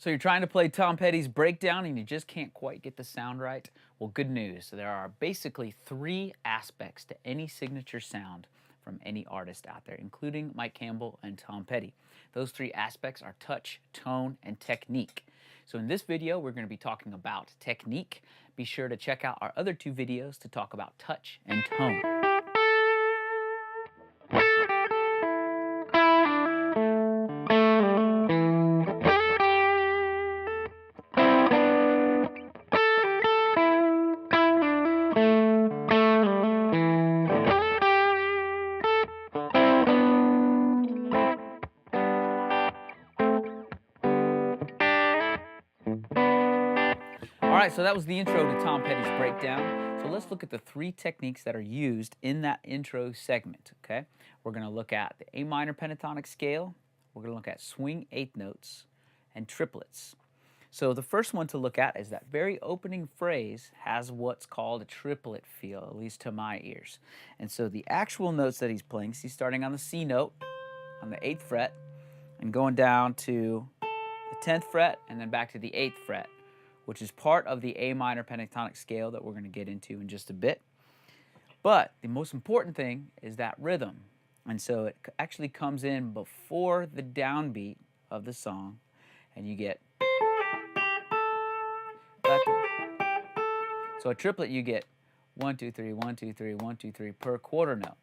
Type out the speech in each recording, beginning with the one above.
So you're trying to play Tom Petty's Breakdown and you just can't quite get the sound right? Well, good news. So there are basically three aspects to any signature sound from any artist out there, including Mike Campbell and Tom Petty. Those three aspects are touch, tone, and technique. So in this video, we're going to be talking about technique. Be sure to check out our other two videos to talk about touch and tone. All right, so that was the intro to Tom Petty's Breakdown. So let's look at the three techniques that are used in that intro segment, okay? We're going to look at the A minor pentatonic scale, we're going to look at swing eighth notes, and triplets. So the first one to look at is that very opening phrase has what's called a triplet feel, at least to my ears. And so the actual notes that he's playing, he's starting on the C note, on the 8th fret, and going down to the 10th fret, and then back to the 8th fret, which is part of the A minor pentatonic scale that we're going to get into in just a bit. But the most important thing is that rhythm. And so it actually comes in before the downbeat of the song, and you get. So a triplet, you get 1, 2, 3, 1, 2, 3, 1, 2, 3 per quarter note.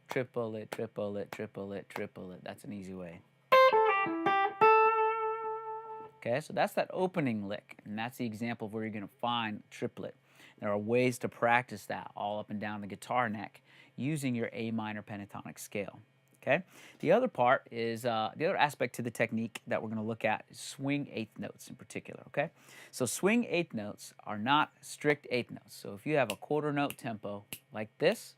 Triplet, triplet, triplet, triplet. That's an easy way. Okay, so that's that opening lick, and that's the example of where you're going to find triplet. There are ways to practice that all up and down the guitar neck using your A minor pentatonic scale. Okay, the other part is the other aspect to the technique that we're going to look at is swing eighth notes in particular. Okay, so swing eighth notes are not strict eighth notes. So if you have a quarter note tempo like this,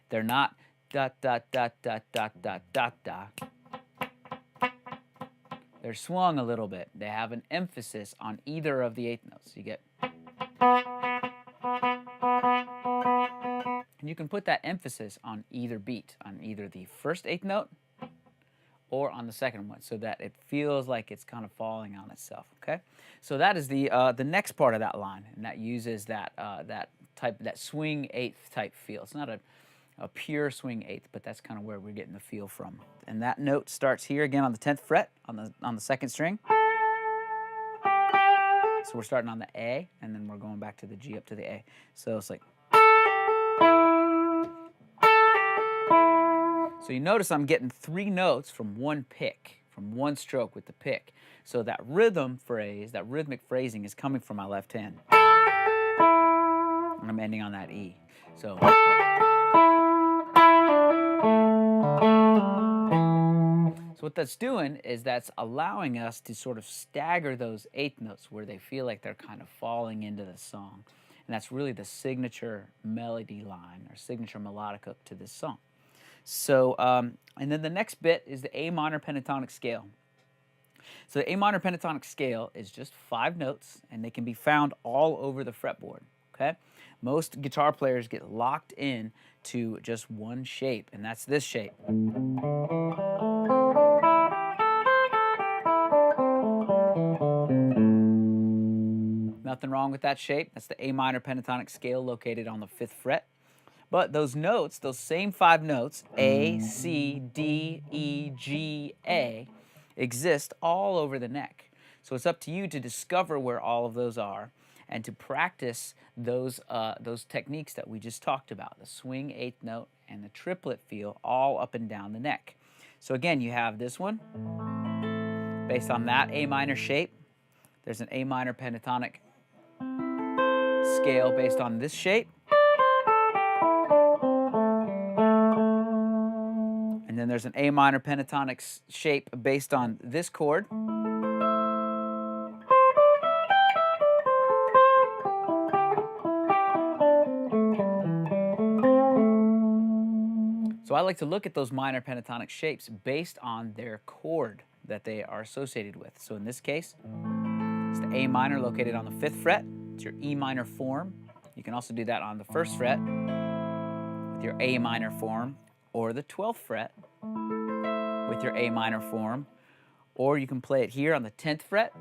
they're not dot dot dot dot dot dot dot dot. They're swung a little bit. They have an emphasis on either of the eighth notes. You get. And you can put that emphasis on either beat, on either the first eighth note or on the second one, so that it feels like it's kind of falling on itself, okay? So that is the next part of that line, and that uses that swing eighth type feel. It's not a pure swing eighth, but that's kind of where we're getting the feel from. And that note starts here again on the 10th fret on the second string. So we're starting on the A, and then we're going back to the G up to the A. So it's like. So you notice I'm getting three notes from one pick, from one stroke with the pick. So that rhythm phrase, that rhythmic phrasing is coming from my left hand. And I'm ending on that E. So. So what that's doing is that's allowing us to sort of stagger those eighth notes where they feel like they're kind of falling into the song. And that's really the signature melody line or signature melodic hook to this song. So, and then the next bit is the A minor pentatonic scale. So the A minor pentatonic scale is just 5 notes, and they can be found all over the fretboard, okay? Most guitar players get locked in to just one shape, and that's this shape. Nothing wrong with that shape. That's the A minor pentatonic scale located on the 5th fret. But those notes, those same 5 notes, A, C, D, E, G, A, exist all over the neck. So it's up to you to discover where all of those are and to practice those techniques that we just talked about, the swing eighth note and the triplet feel all up and down the neck. So again, you have this one based on that A minor shape. There's an A minor pentatonic scale based on this shape. And then there's an A minor pentatonic shape based on this chord. So I like to look at those minor pentatonic shapes based on their chord that they are associated with. So in this case, it's the A minor located on the 5th fret. It's your E minor form. You can also do that on the 1st fret with your A minor form, or the 12th fret with your A minor form, or you can play it here on the 10th fret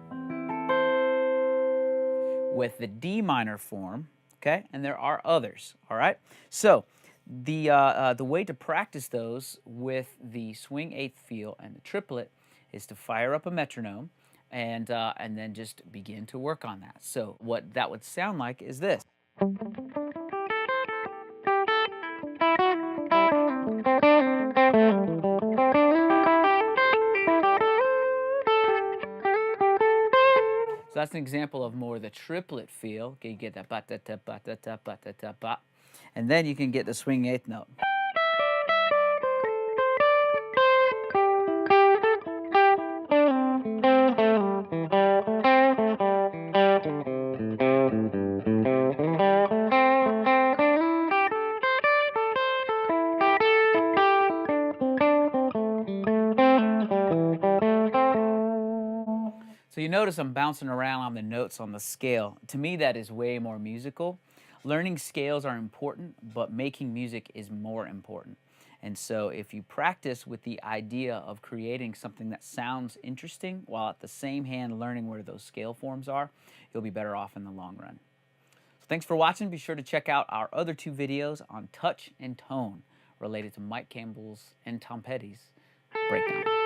with the D minor form, okay? And there are others, all right? So the way to practice those with the swing eighth feel and the triplet is to fire up a metronome and then just begin to work on that. So what that would sound like is this. So that's an example of more the triplet feel. Okay, you get that ba da da ba da da ba da da ba, and then you can get the swing eighth note. So you notice I'm bouncing around on the notes on the scale. To me, that is way more musical. Learning scales are important, but making music is more important. And so if you practice with the idea of creating something that sounds interesting while at the same hand learning where those scale forms are, you'll be better off in the long run. So thanks for watching. Be sure to check out our other two videos on touch and tone related to Mike Campbell's and Tom Petty's breakdown.